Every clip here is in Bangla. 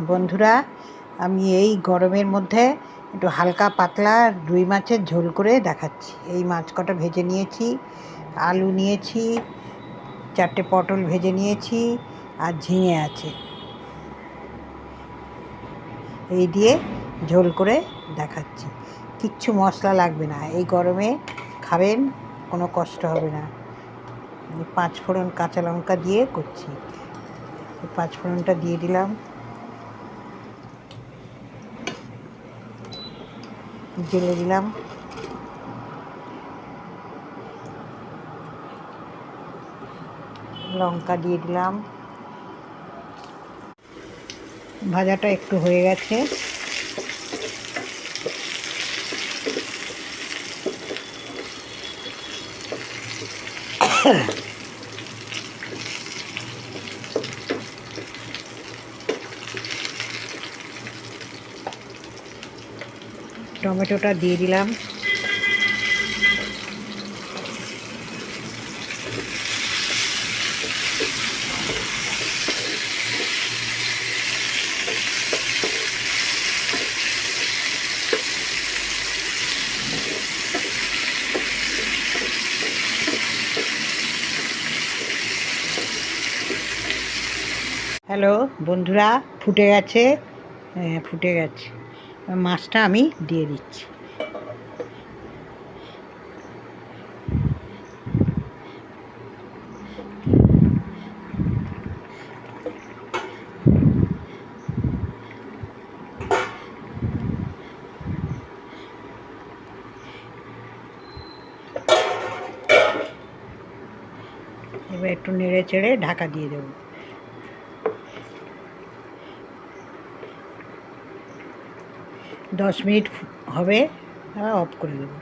বন্ধুরা, আমি এই গরমের মধ্যে একটু হালকা পাতলা রুই মাছের ঝোল করে দেখাচ্ছি। এই মাছ কটা ভেজে নিয়েছি, আলু নিয়েছি, 4টে পটল ভেজে নিয়েছি, আর ঝিঙে আছে। এই দিয়ে ঝোল করে দেখাচ্ছি। কিচ্ছু মশলা লাগবে না, এই গরমে খাবেন, কোনো কষ্ট হবে না। 5 ফোড়ন কাঁচা লঙ্কা দিয়ে করছি। 5 ফোড়নটা দিয়ে দিলাম, জেলে দিলাম, লঙ্কা দিয়ে দিলাম। ভাজাটা একটু হয়ে গেছে, টমেটোটা দিয়ে দিলাম, হ্যালো বন্ধুরা, ফুটে গেছে, ফুটে গেছে। মাছটা আমি দিয়ে দিচ্ছি। এবার একটু নেড়ে চেড়ে ঢাকা দিয়ে দেবো। দশ মিনিট হবে, অফ করে দেবো।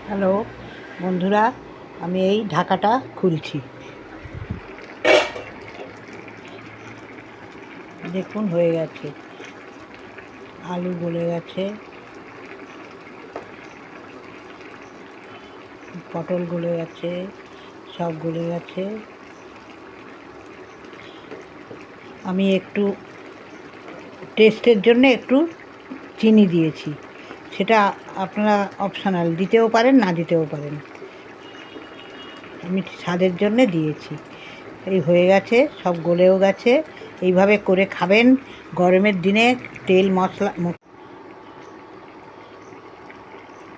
হ্যালো বন্ধুরা, আমি এই ঢাকাটা খুলছি। দেখুন হয়ে গেছে, আলু গলে গেছে, পটল গলে গেছে, সব গলে গেছে। আমি একটু টেস্টের জন্য একটু চিনি দিয়েছি, সেটা আপনারা অপশনাল, দিতেও পারেন না দিতেও পারেন। আমি স্বাদের জন্যে দিয়েছি। এই হয়ে গেছে, সব গলেও গেছে। এইভাবে করে খাবেন গরমের দিনে, তেল মশলা